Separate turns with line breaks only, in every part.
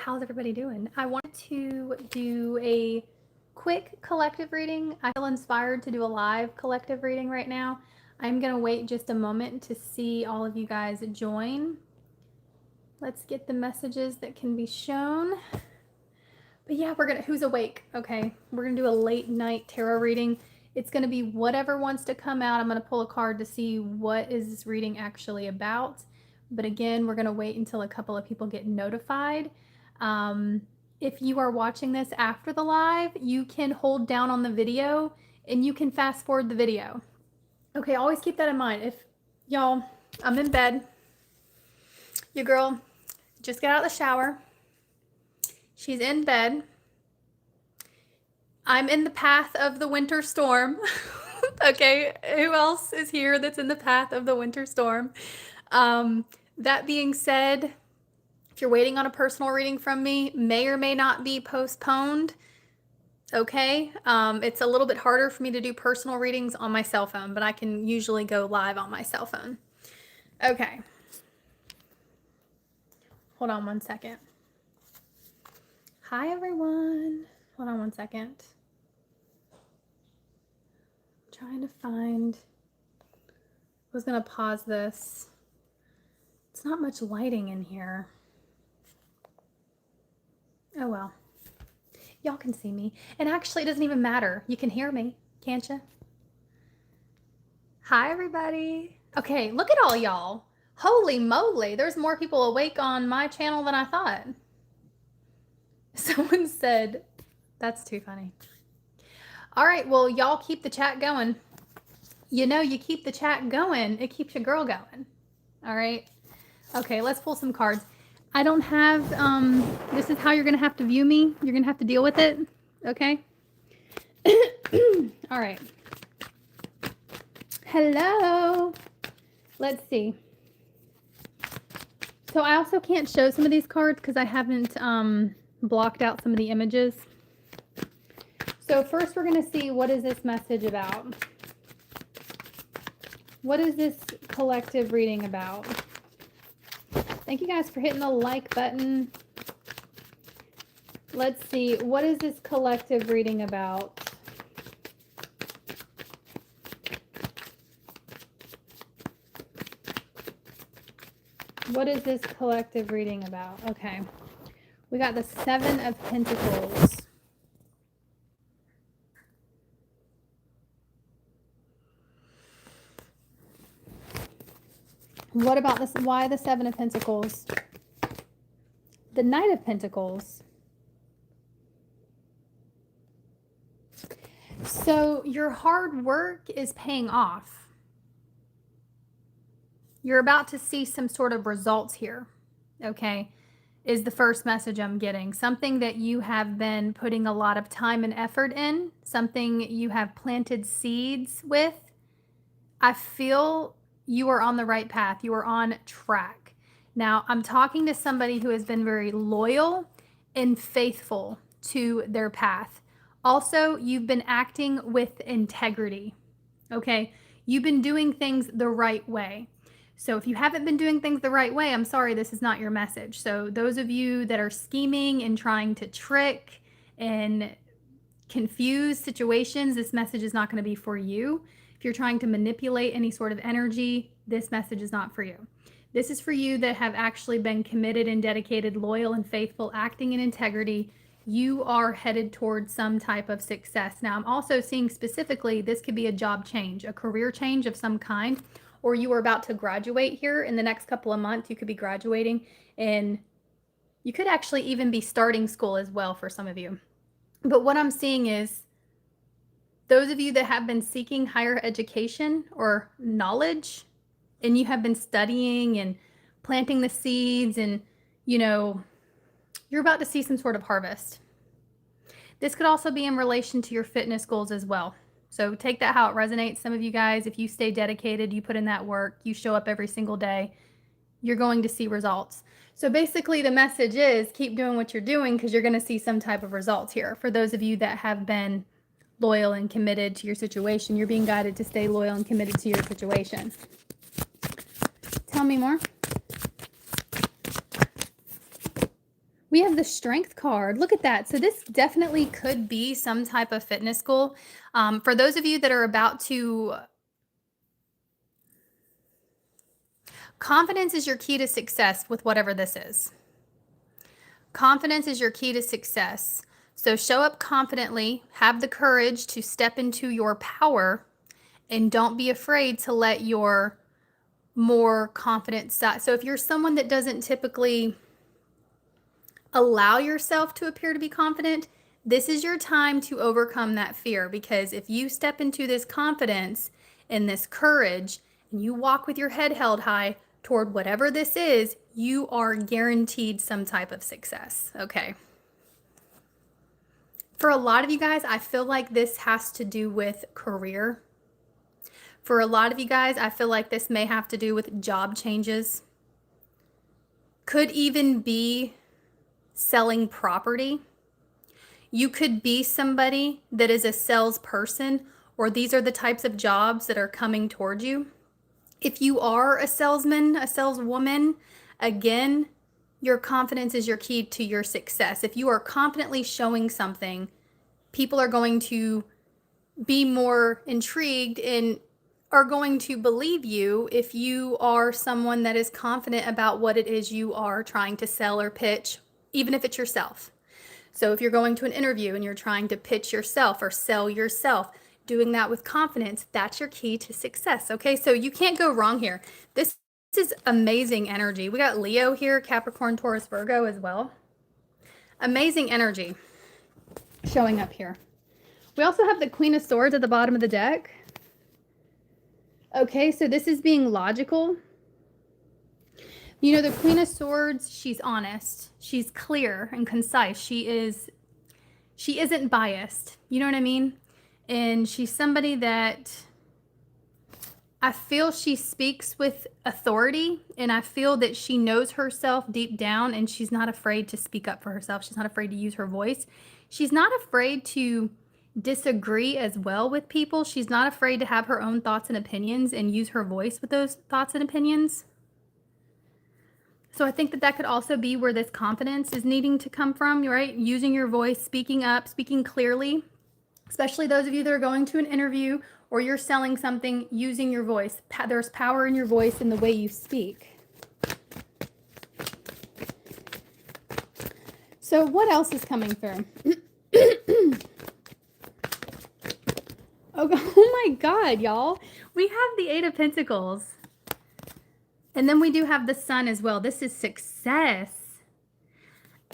how's everybody doing? I wanted to do a quick collective reading. I feel inspired to do a live collective reading right now. I'm going to wait just a moment to see all of you guys join. Let's get the messages that can be shown. But yeah, who's awake? Okay, we're going to do a late night tarot reading. It's going to be whatever wants to come out. I'm going to pull a card to see what is this reading actually about. But again, we're going to wait until a couple of people get notified. If you are watching this after the live, you can hold down on the video and you can fast forward the video. Okay, always keep that in mind. If y'all, I'm in bed. Your girl just got out of the shower. She's in bed. I'm in the path of the winter storm. Okay, who else is here that's in the path of the winter storm? That being said, if you're waiting on a personal reading from me, may or may not be postponed. Okay, it's a little bit harder for me to do personal readings on my cell phone, but I can usually go live on my cell phone. Okay. Hold on one second. Hi, everyone. Hold on one second. I'm trying to find... I was going to pause this. It's not much lighting in here. Oh, well. Y'all can see me. And actually, it doesn't even matter. You can hear me, can't you? Hi, everybody. Okay, look at all y'all. Holy moly, there's more people awake on my channel than I thought. Someone said, that's too funny. All right, well, y'all keep the chat going. You know, you keep the chat going, it keeps your girl going. All right. Okay, let's pull some cards. I don't have, this is how you're going to have to view me. You're going to have to deal with it. Okay. All right. Hello. Let's see. So I also can't show some of these cards because I haven't blocked out some of the images. So first we're going to see, what is this message about? What is this collective reading about? Thank you guys for hitting the like button. Let's see, what is this collective reading about? What is this collective reading about? Okay. We got the Seven of Pentacles. What about this? Why the Seven of Pentacles? The Knight of Pentacles. So your hard work is paying off. You're about to see some sort of results here, okay, is the first message I'm getting. Something that you have been putting a lot of time and effort in, something you have planted seeds with. I feel you are on the right path. You are on track. Now, I'm talking to somebody who has been very loyal and faithful to their path. Also, you've been acting with integrity, okay? You've been doing things the right way. So if you haven't been doing things the right way, I'm sorry, this is not your message. So those of you that are scheming and trying to trick and confuse situations, this message is not going to be for you. If you're trying to manipulate any sort of energy, this message is not for you. This is for you that have actually been committed and dedicated, loyal and faithful, acting in integrity. You are headed towards some type of success. Now, I'm also seeing specifically, this could be a job change, a career change of some kind, or you are about to graduate here in the next couple of months. You could be graduating, and you could actually even be starting school as well for some of you. But what I'm seeing is, those of you that have been seeking higher education or knowledge, and you have been studying and planting the seeds, and, you know, you're about to see some sort of harvest. This could also be in relation to your fitness goals as well. So take that how it resonates. Some of you guys, if you stay dedicated, you put in that work, you show up every single day, you're going to see results. So basically the message is keep doing what you're doing, because you're going to see some type of results here. For those of you that have been loyal and committed to your situation, you're being guided to stay loyal and committed to your situation. Tell me more. We have the strength card. Look at that. So this definitely could be some type of fitness goal. For those of you that are about to, confidence is your key to success with whatever this is. Confidence is your key to success. So show up confidently, have the courage to step into your power, and don't be afraid to let your more confident side. So if you're someone that doesn't typically allow yourself to appear to be confident, this is your time to overcome that fear, because if you step into this confidence and this courage and you walk with your head held high toward whatever this is, you are guaranteed some type of success. Okay. For a lot of you guys, I feel like this has to do with career. For a lot of you guys, I feel like this may have to do with job changes. Could even be selling property. You could be somebody that is a salesperson, or these are the types of jobs that are coming toward you. If you are a salesman, a saleswoman, again, your confidence is your key to your success. If you are confidently showing something, people are going to be more intrigued and are going to believe you if you are someone that is confident about what it is you are trying to sell or pitch, even if it's yourself. So if you're going to an interview and you're trying to pitch yourself or sell yourself, doing that with confidence, that's your key to success. Okay, so you can't go wrong here. This is amazing energy. We got Leo here, Capricorn, Taurus, Virgo as well. Amazing energy showing up here. We also have the Queen of Swords at the bottom of the deck. Okay, so this is being logical. You know, the Queen of Swords, she's honest. She's clear and concise. She isn't biased. You know what I mean? And she's somebody that I feel she speaks with authority, and I feel that she knows herself deep down, and she's not afraid to speak up for herself. She's not afraid to use her voice. She's not afraid to disagree as well with people. She's not afraid to have her own thoughts and opinions and use her voice with those thoughts and opinions. So I think that that could also be where this confidence is needing to come from, right? Using your voice, speaking up, speaking clearly, especially those of you that are going to an interview or you're selling something, using your voice. There's power in your voice and the way you speak. So what else is coming through? Oh my God, y'all. We have the Eight of Pentacles. And then we do have the Sun as well. This is success.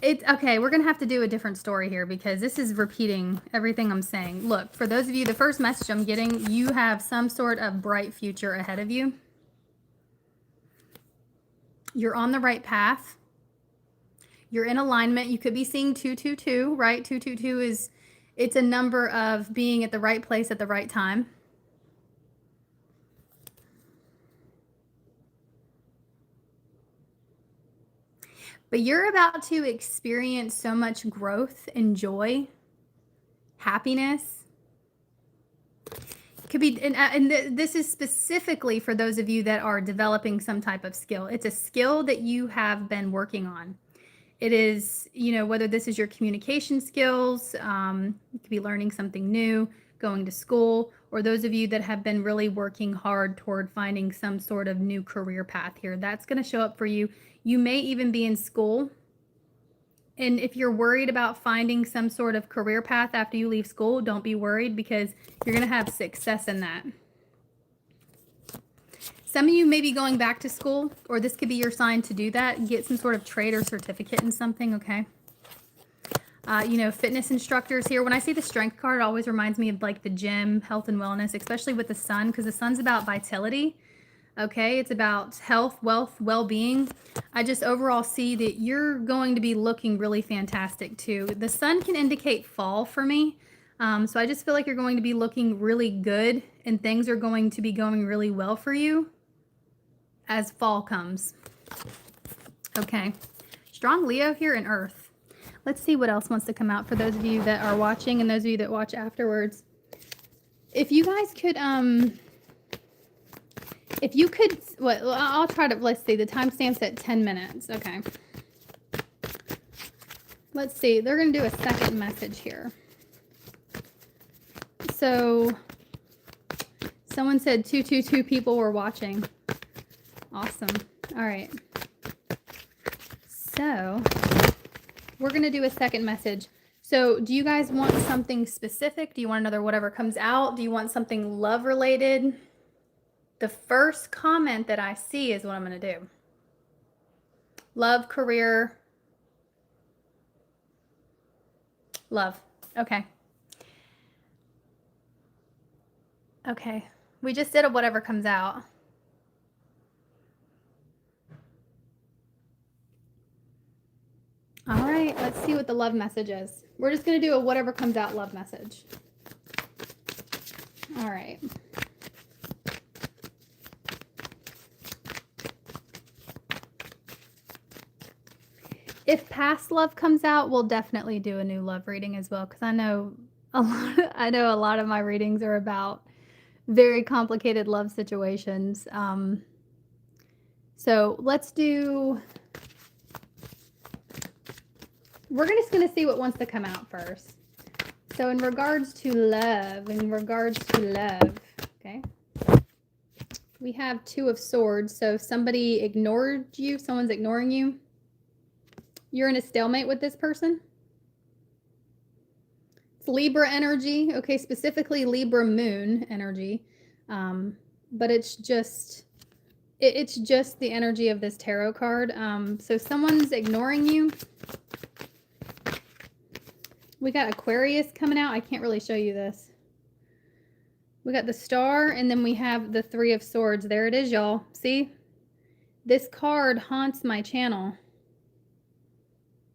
It's okay. We're going to have to do a different story here because this is repeating everything I'm saying. Look, for those of you, the first message I'm getting, you have some sort of bright future ahead of you. You're on the right path. You're in alignment. You could be seeing 222, right? 222 is, it's a number of being at the right place at the right time. But you're about to experience so much growth and joy, happiness. Could be, and this is specifically for those of you that are developing some type of skill. It's a skill that you have been working on. It is, you know, whether this is your communication skills, you could be learning something new, going to school, or those of you that have been really working hard toward finding some sort of new career path here. That's going to show up for you. You may even be in school. And if you're worried about finding some sort of career path after you leave school, don't be worried because you're going to have success in that. Some of you may be going back to school, or this could be your sign to do that. Get some sort of trade or certificate in something, okay? You know, fitness instructors here. When I see the strength card, it always reminds me of like the gym, health and wellness, especially with the sun, because the sun's about vitality. Okay, it's about health, wealth, well-being. I just overall see that you're going to be looking really fantastic too. The sun can indicate fall for me. So I just feel like you're going to be looking really good and things are going to be going really well for you as fall comes. Okay, strong Leo here in Earth. Let's see what else wants to come out for those of you that are watching and those of you that watch afterwards. If you guys could, if you could, well, I'll try to, let's see, the timestamp's at 10 minutes. Okay. let's see. They're going to do a second message here. So someone said 222 people were watching. Awesome. All right. So we're going to do a second message. So do you guys want something specific? Do you want another whatever comes out? Do you want something love related? The first comment that I see is what I'm going to do. Love, career, love. Okay. Okay. We just did a whatever comes out. All right. Let's see what the love message is. We're just going to do a whatever comes out love message. All right. If past love comes out, we'll definitely do a new love reading as well, because I know a lot of my readings are about very complicated love situations. So let's do. We're just going to see what wants to come out first. So in regards to love, okay, we have 2 of swords. So somebody ignored you, someone's ignoring you. You're in a stalemate with this person. It's Libra energy, okay, specifically Libra moon energy. But it's just the energy of this tarot card. So someone's ignoring you. We got Aquarius coming out. I can't really show you this. We got the Star, and then we have the 3 of Swords. There it is, y'all. See? This card haunts my channel.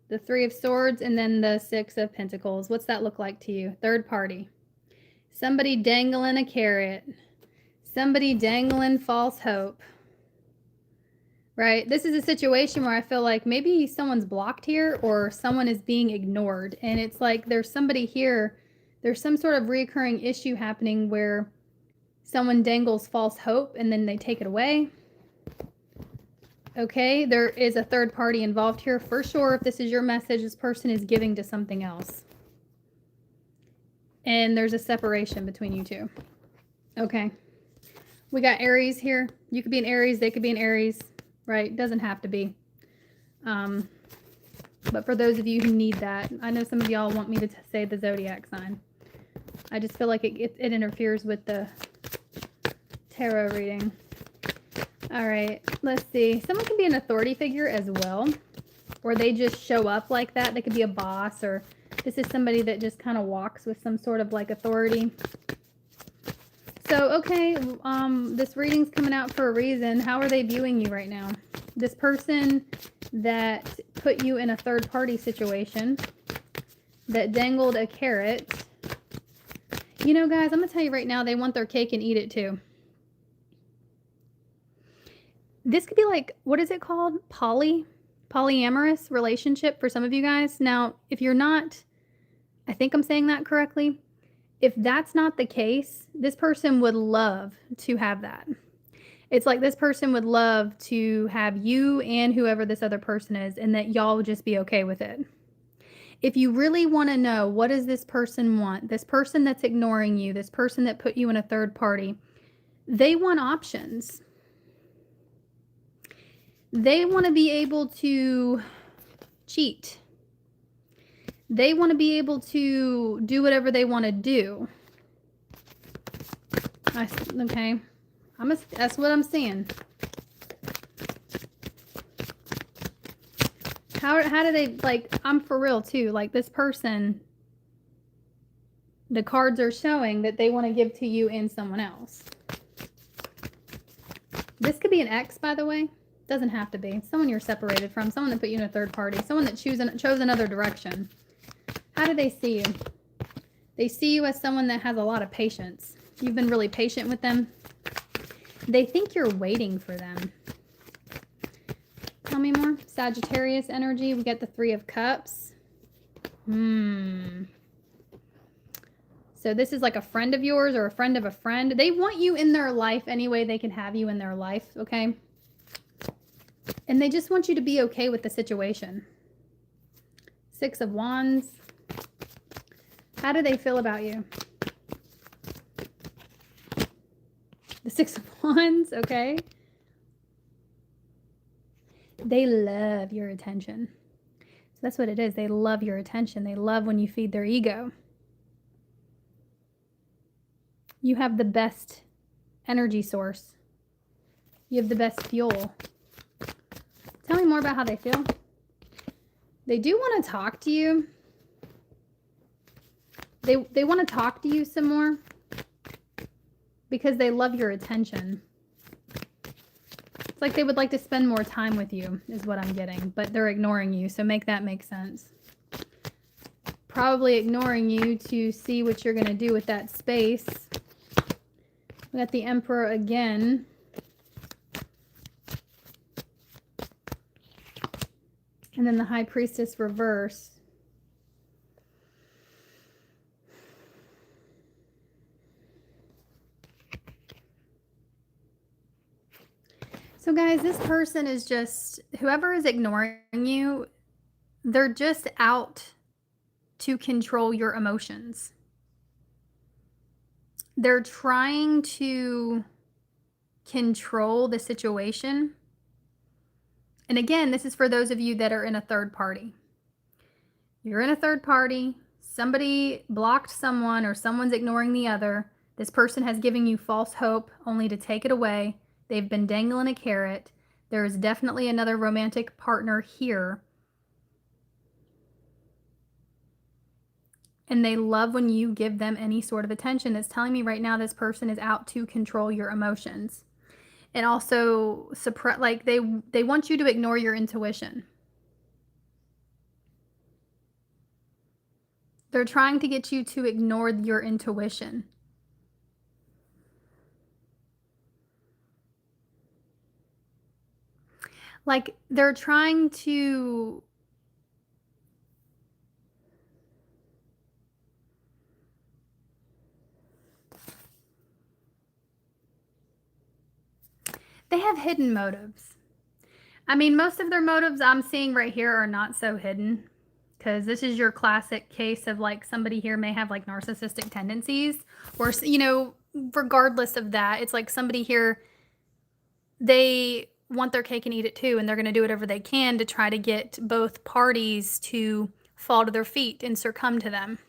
The 3 of Swords, and then the 6 of Pentacles. What's that look like to you? Third party. Somebody dangling a carrot. Somebody dangling false hope. Right? This is a situation where I feel like maybe someone's blocked here, or someone is being ignored. And it's like there's somebody here, there's some sort of recurring issue happening where someone dangles false hope and then they take it away. Okay, there is a third party involved here for sure. If this is your message, this person is giving to something else. And there's a separation between you two. Okay. We got Aries here. You could be an Aries, they could be an Aries. Right? Doesn't have to be. But for those of you who need that, I know some of y'all want me to say the zodiac sign. I just feel like it interferes with the tarot reading. All right, let's see. Someone can be an authority figure as well, or they just show up like that. They could be a boss, or this is somebody that just kind of walks with some sort of like authority. So, okay, this reading's coming out for a reason. How are they viewing you right now? This person that put you in a third-party situation, that dangled a carrot. You know, guys, I'm going to tell you right now, they want their cake and eat it too. This could be like, what is it called? Polyamorous relationship for some of you guys. Now, if you're not, I think I'm saying that correctly. If that's not the case, this person would love to have that. It's like this person would love to have you and whoever this other person is, and that y'all would just be okay with it. If you really want to know, what does this person want? This person that's ignoring you, this person that put you in a third party, they want options. They want to be able to cheat. They want to be able to do whatever they want to do. Okay. That's what I'm seeing. How do they, like, I'm for real too. Like, this person, the cards are showing that they want to give to you and someone else. This could be an ex, by the way. Doesn't have to be. Someone you're separated from. Someone that put you in a third party. Someone that chose another direction. How do they see you? They see you as someone that has a lot of patience. You've been really patient with them. They think you're waiting for them. Tell me more. Sagittarius energy. We get the 3 of Cups. So this is like a friend of yours or a friend of a friend. They want you in their life any way they can have you in their life, okay? And they just want you to be okay with the situation. Six of Wands. How do they feel about you? The Six of Wands, okay. They love your attention. So that's what it is. They love your attention. They love when you feed their ego. You have the best energy source. You have the best fuel. Tell me more about how they feel. They do want to talk to you. They want to talk to you some more because they love your attention. It's like they would like to spend more time with you is what I'm getting, but they're ignoring you, so make that make sense. Probably ignoring you to see what you're going to do with that space. We got the Emperor again. And then the High Priestess reverse. So guys, this person is just, whoever is ignoring you, they're just out to control your emotions. They're trying to control the situation. And again, this is for those of you that are in a third party. You're in a third party, somebody blocked someone or someone's ignoring the other. This person has given you false hope only to take it away. They've been dangling a carrot. There is definitely another romantic partner here. And they love when you give them any sort of attention. It's telling me right now this person is out to control your emotions. And also suppress, like they want you to ignore your intuition. They're trying to get you to ignore your intuition. Like they're trying to they have hidden motives. I mean, most of their motives I'm seeing right here are not so hidden, because this is your classic case of like somebody here may have like narcissistic tendencies, or, you know, regardless of that, it's like somebody here, they want their cake and eat it too, and they're going to do whatever they can to try to get both parties to fall to their feet and succumb to them.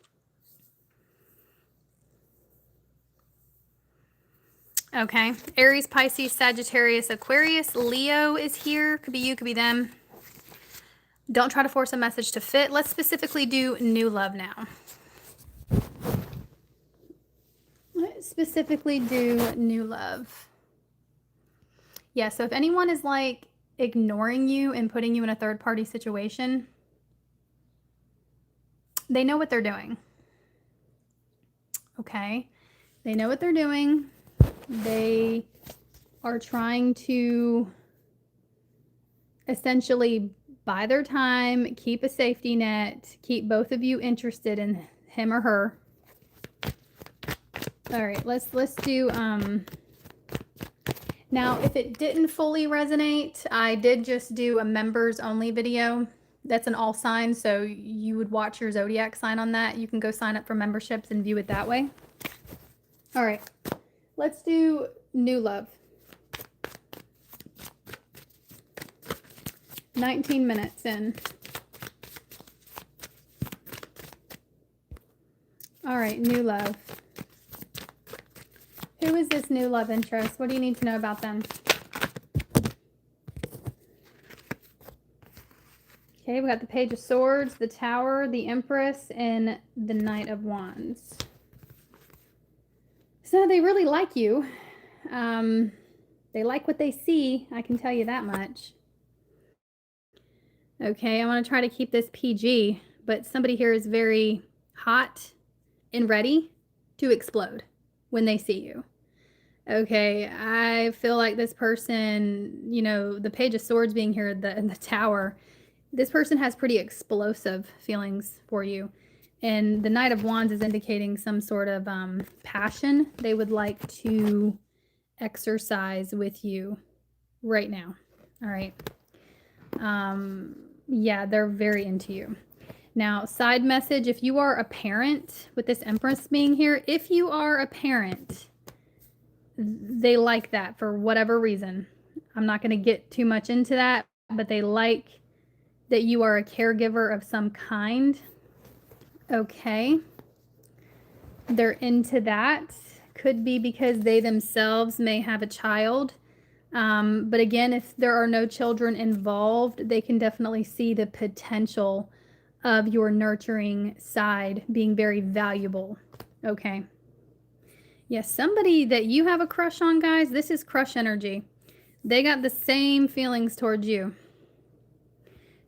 Okay, Aries, Pisces, Sagittarius, Aquarius, Leo is here. Could be you, could be them. Don't try to force a message to fit. Let's specifically do new love now. Let's specifically do new love. Yeah, so if anyone is like ignoring you and putting you in a third party situation, they know what they're doing. Okay, they know what they're doing. They are trying to essentially buy their time, keep a safety net, keep both of you interested in him or her. All right, let's do now, if it didn't fully resonate, I did just do a members only video. That's an all sign, so you would watch your zodiac sign on that. You can go sign up for memberships and view it that way. All right, let's do new love. 19 minutes in. All right, new love. Who is this new love interest? What do you need to know about them? Okay, we got the Page of Swords, the Tower, the Empress, and the Knight of Wands. So they really like you. They like what they see, I can tell you that much. Okay, I want to try to keep this PG, but somebody here is very hot and ready to explode when they see you. Okay, I feel like this person, you know, the Page of Swords being here in the Tower, this person has pretty explosive feelings for you. And the Knight of Wands is indicating some sort of passion they would like to exercise with you right now. All right. Yeah, they're very into you. Now, side message, if you are a parent, with this Empress being here, if you are a parent, they like that for whatever reason. I'm not going to get too much into that, but they like that you are a caregiver of some kind. Okay. They're into that. Could be because they themselves may have a child. But again, if there are no children involved, they can definitely see the potential of your nurturing side being very valuable. Okay. Yes, somebody that you have a crush on, guys, this is crush energy. They got the same feelings towards you.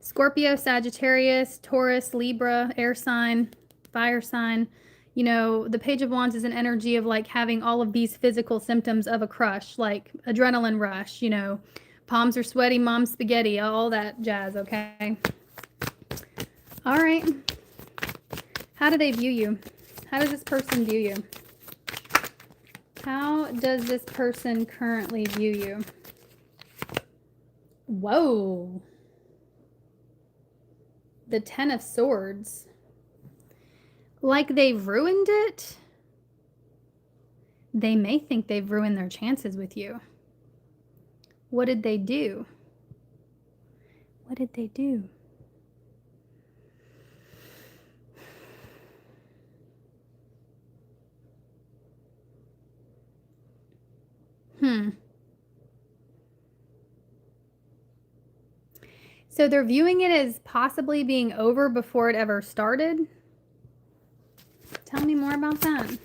Scorpio, Sagittarius, Taurus, Libra, air sign, fire sign. You know, the Page of Wands is an energy of like having all of these physical symptoms of a crush, like adrenaline rush, you know, palms are sweaty, mom's spaghetti, all that jazz, okay? All right. How do they view you? How does this person view you? How does this person currently view you? Whoa. The Ten of Swords. Like they've ruined it. They may think they've ruined their chances with you. What did they do? What did they do? So they're viewing it as possibly being over before it ever started. Tell me more about that.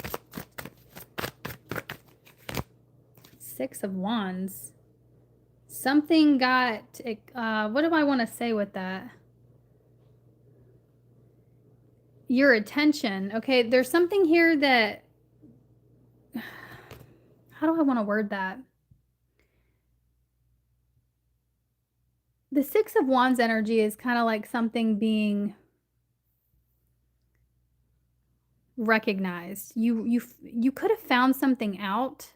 Six of Wands. Something got, what do I want to say with that? Your attention. Okay, there's something here that, how do I want to word that? The Six of Wands energy is kind of like something being recognized. You could have found something out.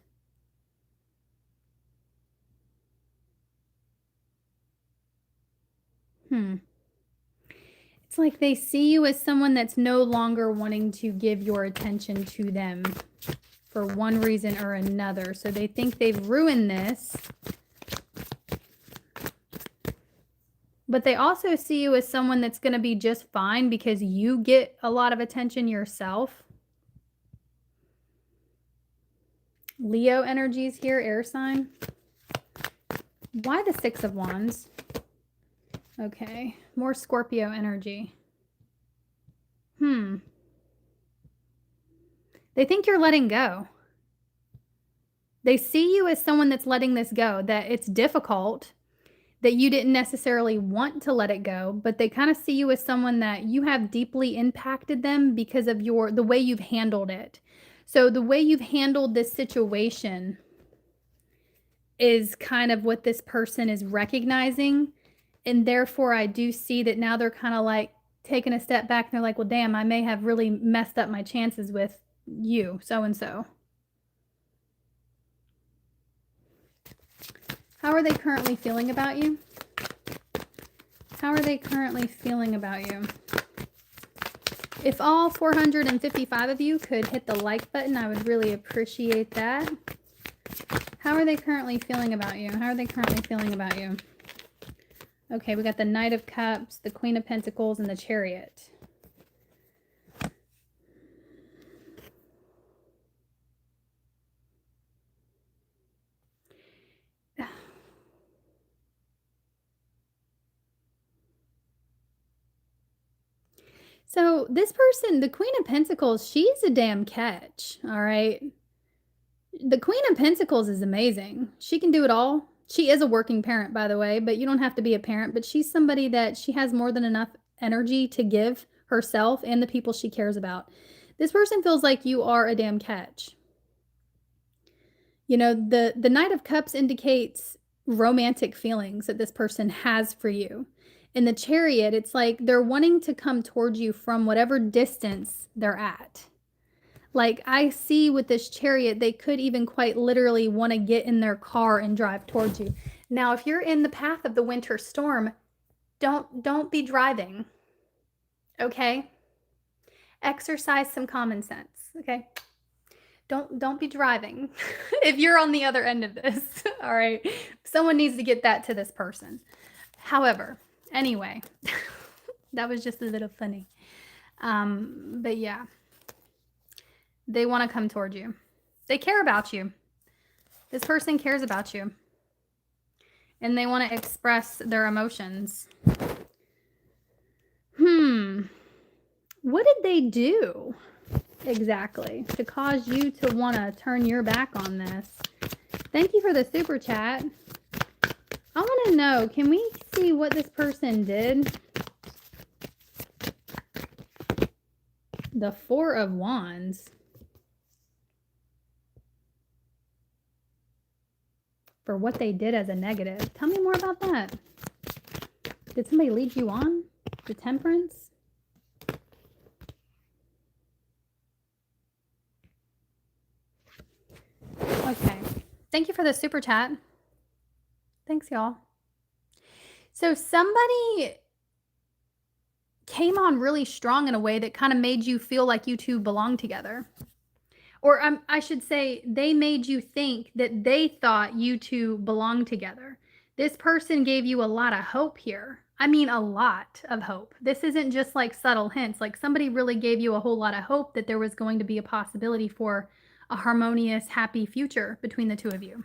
It's like they see you as someone that's no longer wanting to give your attention to them for one reason or another. So they think they've ruined this. But they also see you as someone that's going to be just fine because you get a lot of attention yourself. Leo energies here, air sign. Why the Six of Wands? Okay, more Scorpio energy. They think you're letting go. They see you as someone that's letting this go, that it's difficult, that you didn't necessarily want to let it go, but they kind of see you as someone that you have deeply impacted them because of the way you've handled it. So the way you've handled this situation is kind of what this person is recognizing. And therefore, I do see that now they're kind of like taking a step back and they're like, well, damn, I may have really messed up my chances with you, so-and-so. How are they currently feeling about you? How are they currently feeling about you? If all 455 of you could hit the like button, I would really appreciate that. How are they currently feeling about you? How are they currently feeling about you? Okay, we got the Knight of Cups, the Queen of Pentacles, and the Chariot. So this person, the Queen of Pentacles, she's a damn catch, all right? The Queen of Pentacles is amazing. She can do it all. She is a working parent, by the way, but you don't have to be a parent, but she's somebody that she has more than enough energy to give herself and the people she cares about. This person feels like you are a damn catch. You know, the Knight of Cups indicates romantic feelings that this person has for you. In the Chariot, it's like they're wanting to come towards you from whatever distance they're at. Like I see with this Chariot, they could even quite literally want to get in their car and drive towards you. Now, if you're in the path of the winter storm, don't be driving. Okay? Exercise some common sense, okay? Don't be driving if you're on the other end of this, all right? Someone needs to get that to this person. However, anyway, that was just a little funny. But yeah, they want to come toward you. They care about you. This person cares about you. And they want to express their emotions. What did they do exactly to cause you to want to turn your back on this? Thank you for the super chat. I want to know, can we see what this person did? The Four of Wands. For what they did as a negative. Tell me more about that. Did somebody lead you on? The Temperance? Okay. Thank you for the super chat. Thanks, y'all. So somebody came on really strong in a way that kind of made you feel like you two belong together. Or I should say, they made you think that they thought you two belonged together. This person gave you a lot of hope here. I mean, a lot of hope. This isn't just like subtle hints. Like somebody really gave you a whole lot of hope that there was going to be a possibility for a harmonious, happy future between the two of you.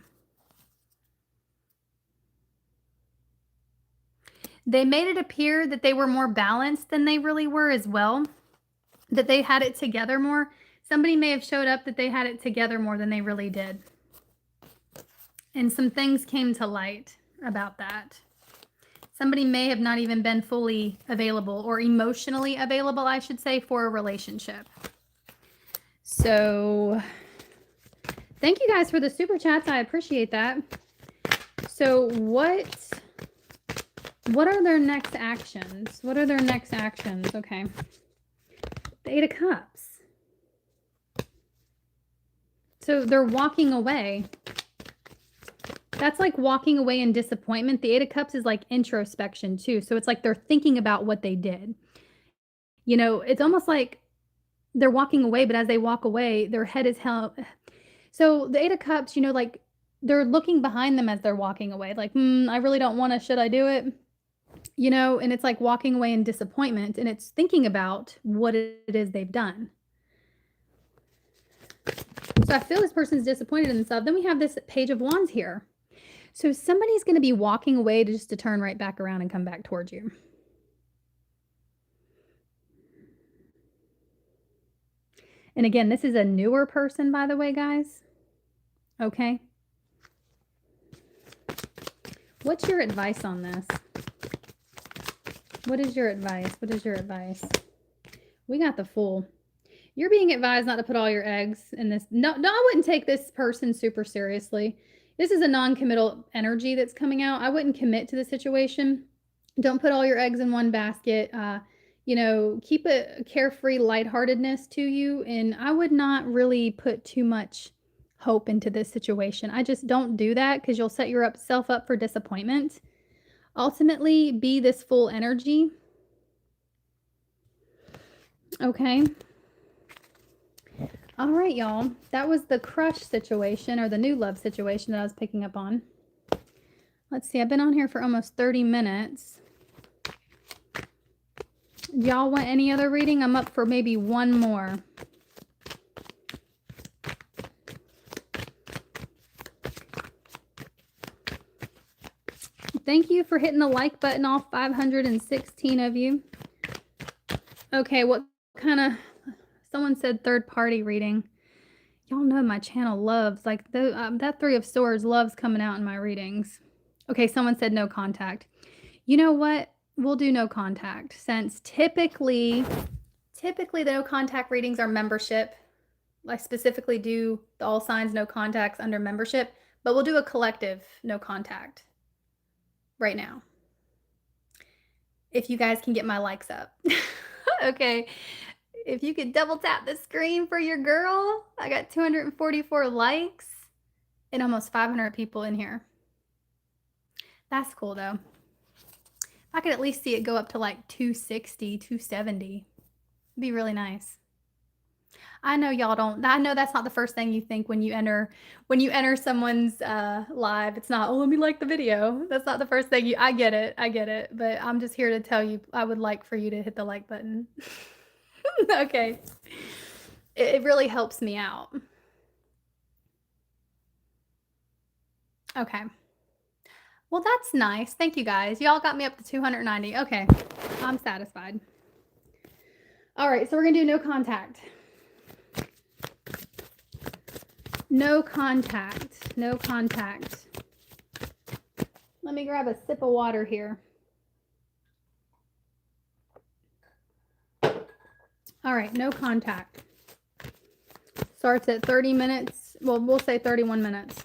They made it appear that they were more balanced than they really were as well, that they had it together more. Somebody may have showed up that they had it together more than they really did. And some things came to light about that. Somebody may have not even been fully available or emotionally available, I should say, for a relationship. So thank you guys for the super chats. I appreciate that. So what are their next actions? What are their next actions? Okay. The Eight of Cups. So they're walking away. That's like walking away in disappointment. The Eight of Cups is like introspection too. So it's like they're thinking about what they did. You know, it's almost like they're walking away, but as they walk away, their head is held. So the Eight of Cups, you know, like they're looking behind them as they're walking away. Like, I really don't want to, should I do it? You know, and it's like walking away in disappointment, and it's thinking about what it is they've done. So I feel this person's disappointed in themselves. Then we have this Page of Wands here. So somebody's going to be walking away to turn right back around and come back towards you. And again, this is a newer person, by the way, guys. Okay. What's your advice on this? What is your advice? What is your advice? We got the Fool. You're being advised not to put all your eggs in this. No, I wouldn't take this person super seriously. This is a non-committal energy that's coming out. I wouldn't commit to the situation. Don't put all your eggs in one basket. You know, keep a carefree lightheartedness to you. And I would not really put too much hope into this situation. I just don't do that because you'll set yourself up for disappointment. Ultimately, be this full energy. Okay. All right, y'all. That was the crush situation or the new love situation that I was picking up on. Let's see. I've been on here for almost 30 minutes. Y'all want any other reading? I'm up for maybe one more. Thank you for hitting the like button, all 516 of you. Okay, what kind of... Someone said third-party reading. Y'all know my channel loves, like, that Three of Swords loves coming out in my readings. Okay, someone said no contact. You know what? We'll do no contact, since typically the no contact readings are membership. I specifically do the all signs no contacts under membership, but we'll do a collective no contact right now. If you guys can get my likes up. Okay. If you could double tap the screen for your girl. I got 244 likes and almost 500 people in here. That's cool though. I could at least see it go up to like 260, 270. It'd be really nice. I know y'all don't. I know that's not the first thing you think when you enter someone's live. It's not, oh, let me like the video. That's not the first thing you. I get it. But I'm just here to tell you, I would like for you to hit the like button. Okay, it really helps me out. Okay. Well, that's nice. Thank you guys. Y'all got me up to 290. Okay, I'm satisfied. All right, so we're gonna do no contact. No contact. No contact. Let me grab a sip of water here. All right, no contact. Starts at 30 minutes. Well, we'll say 31 minutes.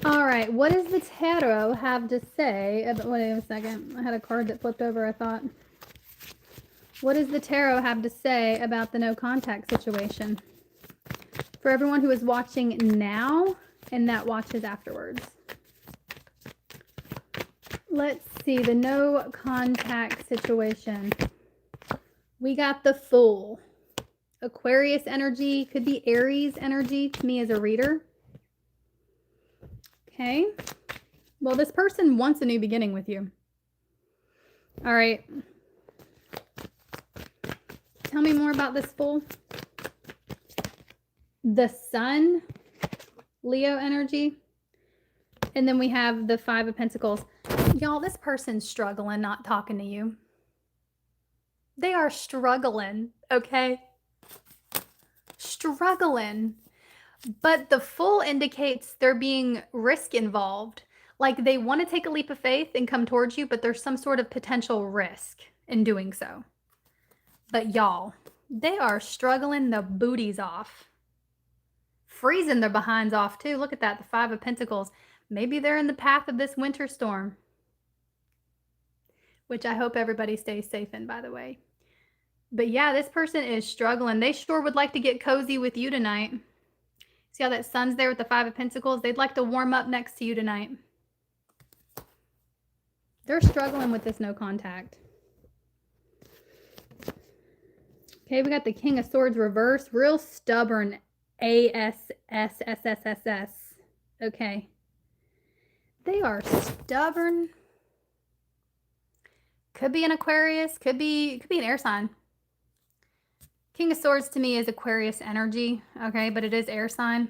All right, what does the tarot have to say about, wait a second. I had a card that flipped over, I thought. What does the tarot have to say about the no contact situation? For everyone who is watching now and that watches afterwards. Let's see, the no contact situation. We got the Fool. Aquarius energy, could be Aries energy to me as a reader. Okay. Well, this person wants a new beginning with you. All right. Tell me more about this Fool. The Sun, Leo energy. And then we have the Five of Pentacles. Y'all, this person's struggling not talking to you. They are struggling, okay? Struggling. But the Fool indicates there being risk involved. Like they want to take a leap of faith and come towards you, but there's some sort of potential risk in doing so. But y'all, they are struggling the booties off. Freezing their behinds off too. Look at that, the Five of Pentacles. Maybe they're in the path of this winter storm. Which I hope everybody stays safe in, by the way. But yeah, this person is struggling. They sure would like to get cozy with you tonight. See how that Sun's there with the Five of Pentacles? They'd like to warm up next to you tonight. They're struggling with this no contact. Okay, we got the King of Swords reverse. Real stubborn. ASSSSSS. Okay. They are stubborn. Could be an Aquarius. Could be an air sign. King of Swords to me is Aquarius energy. Okay, but it is air sign.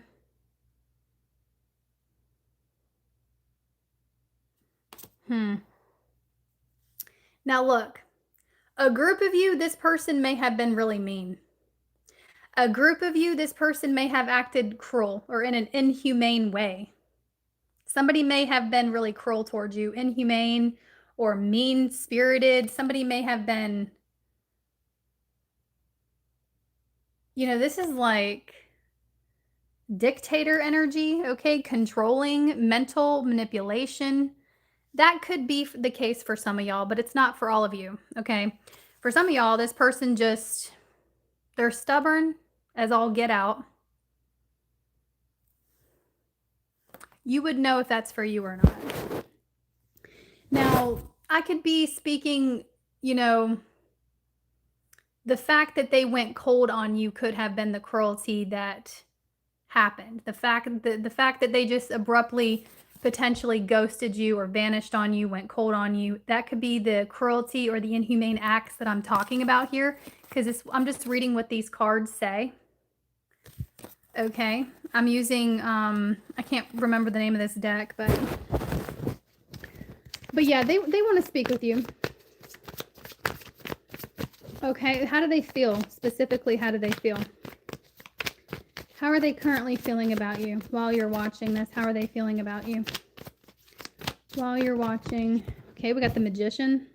Now look, a group of you, this person may have been really mean. A group of you, this person may have acted cruel or in an inhumane way. Somebody may have been really cruel towards you, inhumane or mean-spirited. Somebody may have been, you know, this is like dictator energy, okay? Controlling, mental manipulation. That could be the case for some of y'all, but it's not for all of you, okay? For some of y'all, this person just, they're stubborn as all get out. You would know if that's for you or not. Now, I could be speaking, you know, the fact that they went cold on you could have been the cruelty that happened. The fact that they just abruptly potentially ghosted you or vanished on you, went cold on you, that could be the cruelty or the inhumane acts that I'm talking about here, because I'm just reading what these cards say. Okay, I'm using, I can't remember the name of this deck, but yeah, they want to speak with you. Okay, how do they feel? Specifically, how do they feel? How are they currently feeling about you while you're watching this? How are they feeling about you while you're watching? Okay, we got the Magician.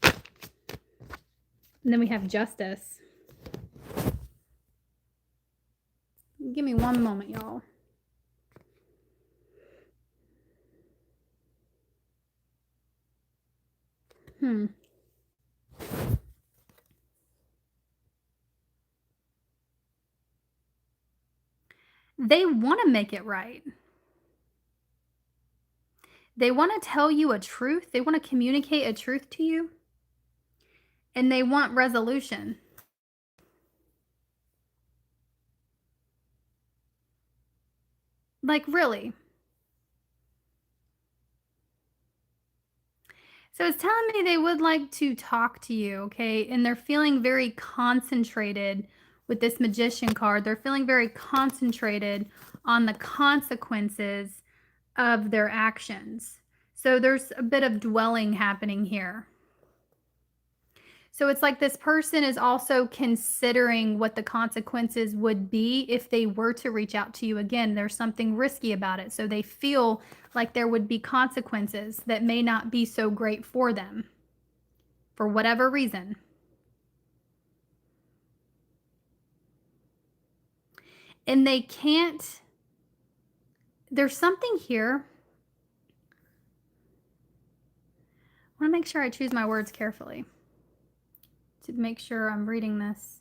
And then we have Justice. Give me one moment, y'all. They want to make it right. They want to tell you a truth. They want to communicate a truth to you. And they want resolution. Like, really. So it's telling me they would like to talk to you, okay? And they're feeling very concentrated with this Magician card. They're feeling very concentrated on the consequences of their actions. So there's a bit of dwelling happening here. So it's like this person is also considering what the consequences would be if they were to reach out to you again. There's something risky about it. So they feel like there would be consequences that may not be so great for them for whatever reason. And they can't, there's something here. I want to make sure I choose my words carefully to make sure I'm reading this.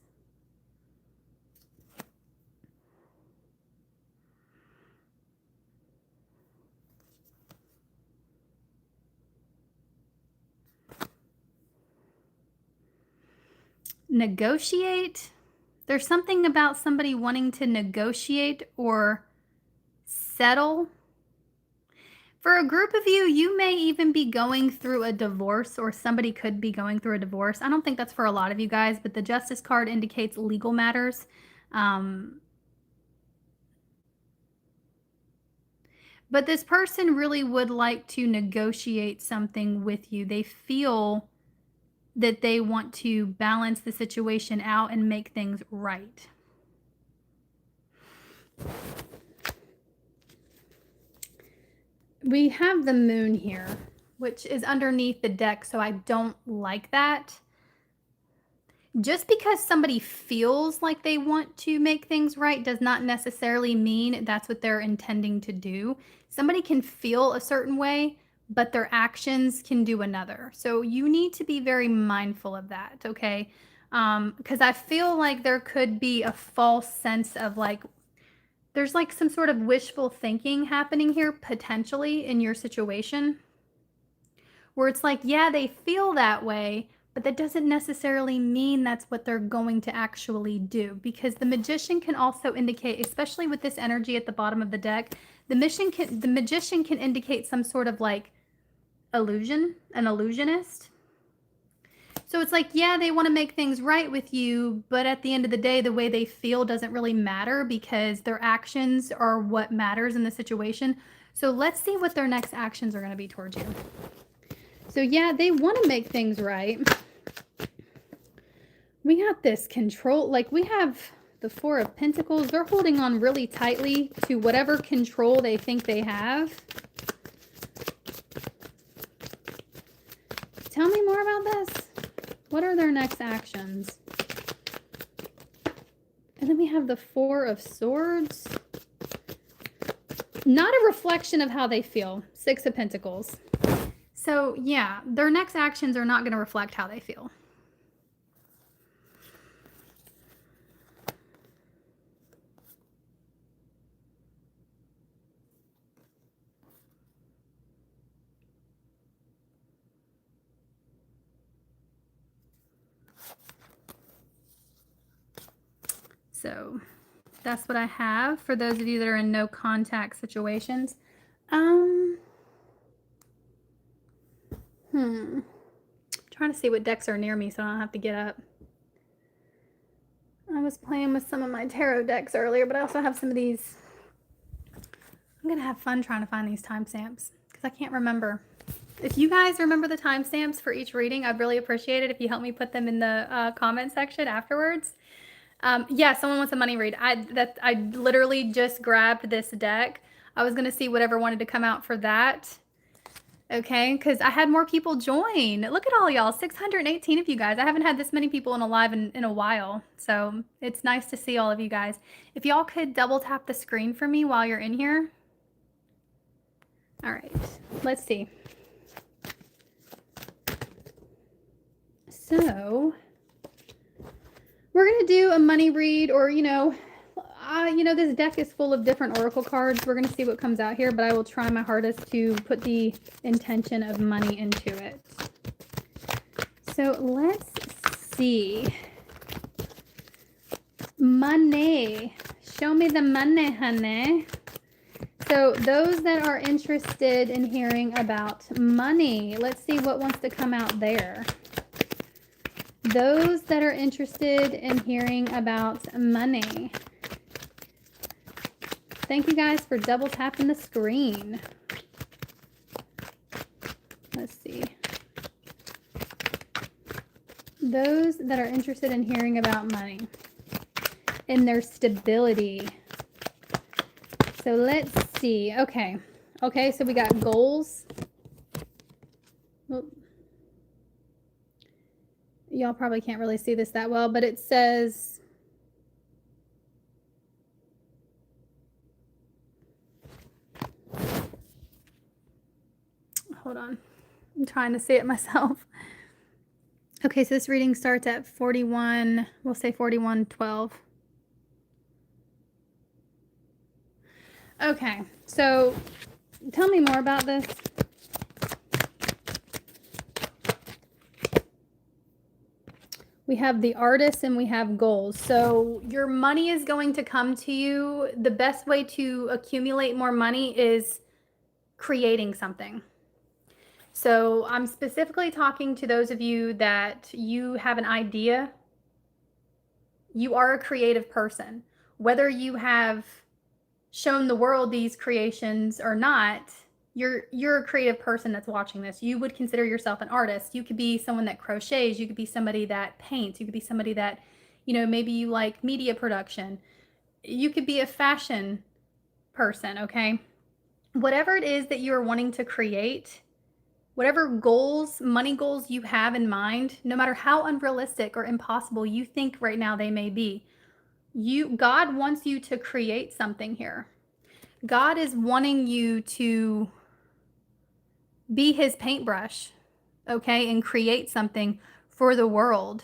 Negotiate. There's something about somebody wanting to negotiate or settle. For a group of you, you may even be going through a divorce, or somebody could be going through a divorce. I don't think that's for a lot of you guys, but the Justice card indicates legal matters. But this person really would like to negotiate something with you. They feel that they want to balance the situation out and make things right. We have the moon here, which is underneath the deck, so I don't like that. Just because somebody feels like they want to make things right does not necessarily mean that's what they're intending to do. Somebody can feel a certain way, but their actions can do another. So you need to be very mindful of that, okay? Because I feel like there could be a false sense of like, there's like some sort of wishful thinking happening here potentially in your situation, where it's like, yeah, they feel that way, but that doesn't necessarily mean that's what they're going to actually do, because the Magician can also indicate, especially with this energy at the bottom of the deck, the Magician can indicate some sort of like illusion, an illusionist. So it's like, yeah, they want to make things right with you, but at the end of the day, the way they feel doesn't really matter, because their actions are what matters in the situation. So let's see what their next actions are going to be towards you. So yeah, they want to make things right. We got this control, like we have the Four of Pentacles. They're holding on really tightly to whatever control they think they have. Tell me more about this. What are their next actions? And then we have the Four of Swords. Not a reflection of how they feel. Six of Pentacles. So yeah, their next actions are not going to reflect how they feel. So that's what I have for those of you that are in no contact situations. Trying to see what decks are near me so I don't have to get up. I was playing with some of my tarot decks earlier, but I also have some of these. I'm going to have fun trying to find these timestamps because I can't remember. If you guys remember the timestamps for each reading, I'd really appreciate it if you help me put them in the comment section afterwards. Yeah, someone wants a money read. I literally just grabbed this deck. I was going to see whatever wanted to come out for that. Okay, because I had more people join. Look at all y'all, 618 of you guys. I haven't had this many people in a live in a while, so it's nice to see all of you guys. If y'all could double tap the screen for me while you're in here. All right, let's see. So we're going to do a money read, or, you know, this deck is full of different oracle cards. We're going to see what comes out here, but I will try my hardest to put the intention of money into it. So let's see. Money. Show me the money, honey. So those that are interested in hearing about money, let's see what wants to come out there. Those that are interested in hearing about money. Thank you guys for double tapping the screen. Let's see. Those that are interested in hearing about money and their stability. So let's see. Okay, so we got goals. Well, y'all probably can't really see this that well, but it says, hold on, I'm trying to see it myself. Okay, so this reading starts at 41, we'll say 41:12. Okay, so tell me more about this. We have the artist and we have goals. So your money is going to come to you. The best way to accumulate more money is creating something. So I'm specifically talking to those of you that you have an idea. You are a creative person. Whether you have shown the world these creations or not, you're a creative person that's watching this. You would consider yourself an artist. You could be someone that crochets. You could be somebody that paints. You could be somebody that, maybe you like media production. You could be a fashion person, okay? Whatever it is that you are wanting to create, whatever goals, money goals you have in mind, no matter how unrealistic or impossible you think right now they may be, God wants you to create something here. God is wanting you to be his paintbrush, okay, and create something for the world.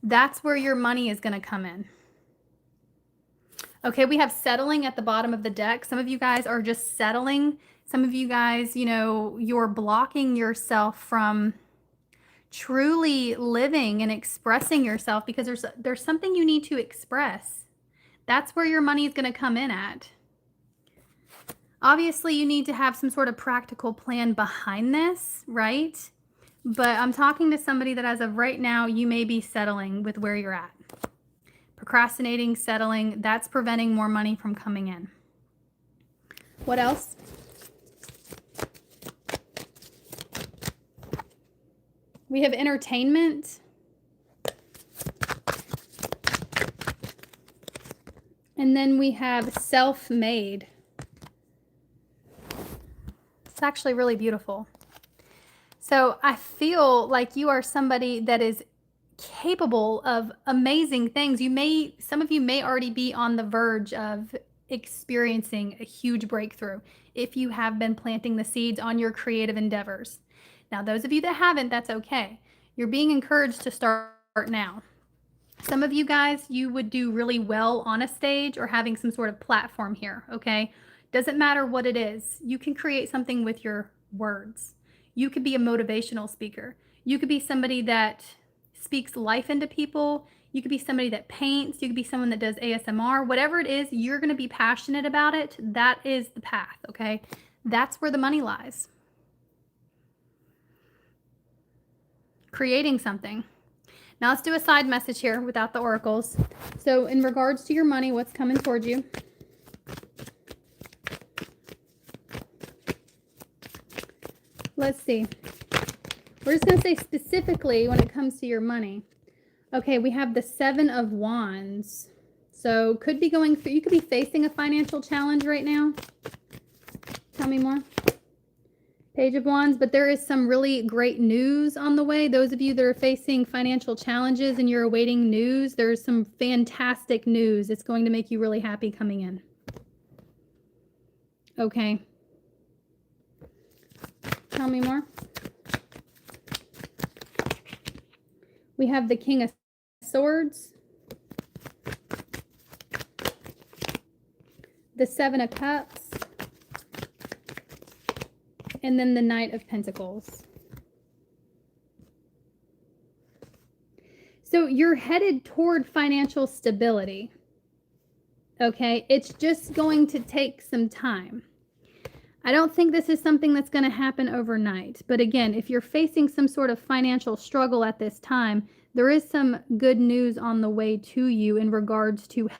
That's where your money is going to come in. Okay, we have settling at the bottom of the deck. Some of you guys are just settling. Some of you guys, you're blocking yourself from truly living and expressing yourself because there's something you need to express. That's where your money is going to come in at. Obviously, you need to have some sort of practical plan behind this, right? But I'm talking to somebody that as of right now, you may be settling with where you're at. Procrastinating, settling, that's preventing more money from coming in. What else? We have entertainment. And then we have self-made. It's actually really beautiful. So I feel like you are somebody that is capable of amazing things. Some of you may already be on the verge of experiencing a huge breakthrough if you have been planting the seeds on your creative endeavors. Now, those of you that haven't, that's okay. You're being encouraged to start now. Some of you guys, you would do really well on a stage or having some sort of platform here, okay? Doesn't matter what it is. You can create something with your words. You could be a motivational speaker. You could be somebody that speaks life into people. You could be somebody that paints. You could be someone that does ASMR. Whatever it is, you're going to be passionate about it. That is the path, okay? That's where the money lies. Creating something. Now let's do a side message here without the oracles. So in regards to your money, what's coming towards you? Let's see. We're just going to say specifically when it comes to your money. Okay, we have the 7 of Wands. So could be going through, you could be facing a financial challenge right now. Tell me more. Page of Wands, but there is some really great news on the way. Those of you that are facing financial challenges and you're awaiting news, there's some fantastic news. It's going to make you really happy coming in. Okay. Tell me more. We have the King of Swords. the Seven of Cups, and then the Knight of Pentacles. So you're headed toward financial stability. Okay, it's just going to take some time. I don't think this is something that's going to happen overnight. But again, if you're facing some sort of financial struggle at this time, there is some good news on the way to you in regards to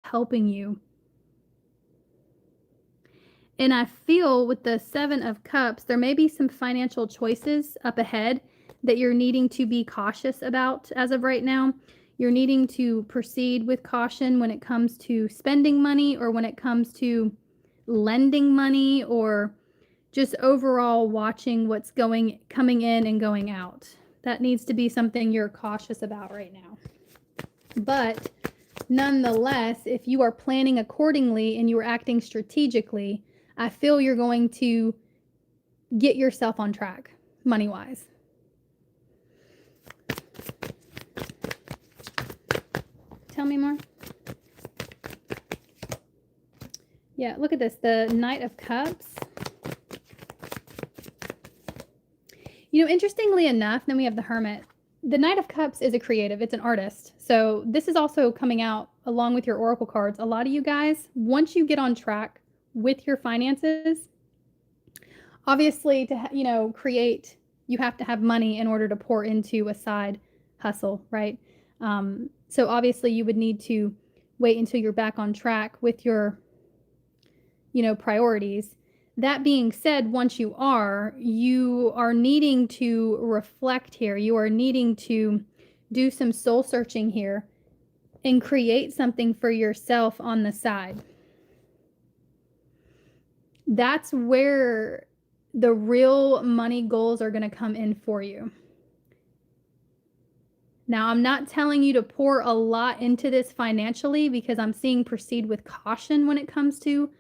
helping you. And I feel with the Seven of Cups, there may be some financial choices up ahead that you're needing to be cautious about as of right now. You're needing to proceed with caution when it comes to spending money, or when it comes to lending money, or just overall watching what's coming in and going out. That needs to be something you're cautious about right now. But nonetheless, if you are planning accordingly and you are acting strategically, I feel you're going to get yourself on track money-wise. Tell me more. Yeah, look at this. The Knight of Cups. You know, interestingly enough, then we have the Hermit. The Knight of Cups is a creative. It's an artist. So this is also coming out along with your oracle cards. A lot of you guys, once you get on track with your finances, obviously to, create, you have to have money in order to pour into a side hustle, right? So obviously you would need to wait until you're back on track with your priorities. That being said, once you are needing to reflect here. You are needing to do some soul searching here and create something for yourself on the side. That's where the real money goals are going to come in for you. Now, I'm not telling you to pour a lot into this financially, because I'm seeing proceed with caution when it comes to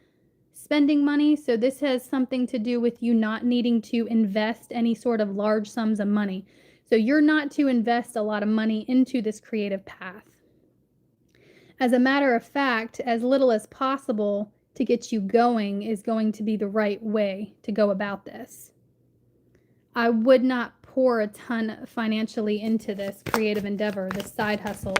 spending money. So this has something to do with you not needing to invest any sort of large sums of money. So you're not to invest a lot of money into this creative path. As a matter of fact, as little as possible to get you going is going to be the right way to go about this. I would not pour a ton financially into this creative endeavor, this side hustle.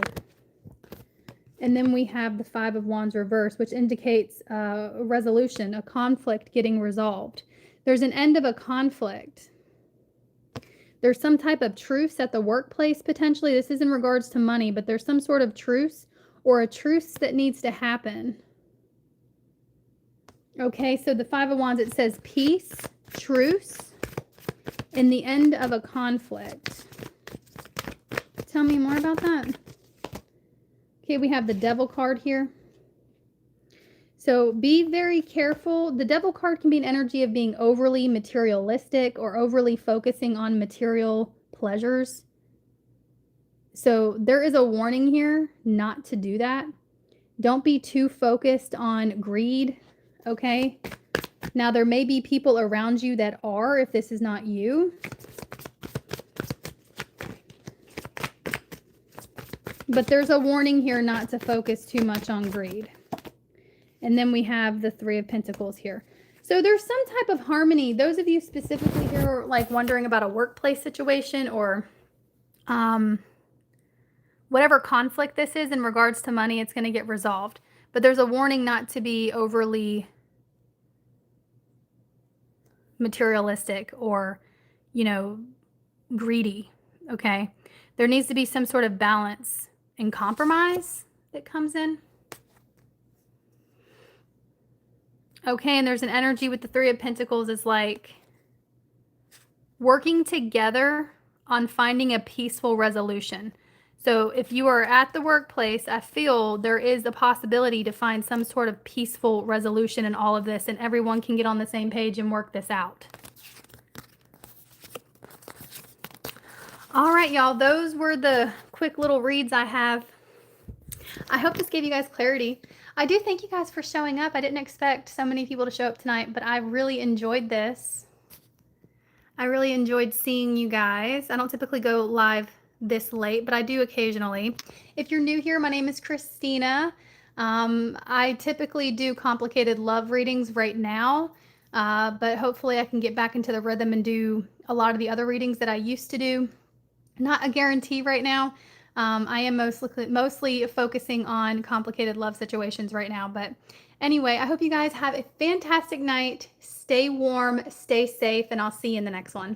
And then we have the Five of Wands reverse, which indicates a resolution, a conflict getting resolved. There's an end of a conflict. There's some type of truce at the workplace, potentially. This is in regards to money, but there's some sort of truce or a truce that needs to happen. Okay, so the Five of Wands, it says peace, truce, and the end of a conflict. Tell me more about that. Okay, we have the Devil card here. So be very careful. The Devil card can be an energy of being overly materialistic or overly focusing on material pleasures. So there is a warning here not to do that. Don't be too focused on greed, okay? Now, there may be people around you that are, if this is not you. But there's a warning here not to focus too much on greed. And then we have the Three of Pentacles here. So there's some type of harmony. Those of you specifically here are like wondering about a workplace situation or whatever conflict this is in regards to money, it's going to get resolved. But there's a warning not to be overly materialistic or, greedy, okay? There needs to be some sort of balance and compromise that comes in. Okay, and there's an energy with the Three of Pentacles is like working together on finding a peaceful resolution. So if you are at the workplace, I feel there is a possibility to find some sort of peaceful resolution in all of this, and everyone can get on the same page and work this out. All right, y'all, those were the quick little reads I have. I hope this gave you guys clarity. I do thank you guys for showing up. I didn't expect so many people to show up tonight, but I really enjoyed this. I really enjoyed seeing you guys. I don't typically go live this late, but I do occasionally. If you're new here, my name is Christina. I typically do complicated love readings right now, but hopefully I can get back into the rhythm and do a lot of the other readings that I used to do. Not a guarantee right now. I am mostly focusing on complicated love situations right now. But anyway, I hope you guys have a fantastic night. Stay warm, stay safe, and I'll see you in the next one.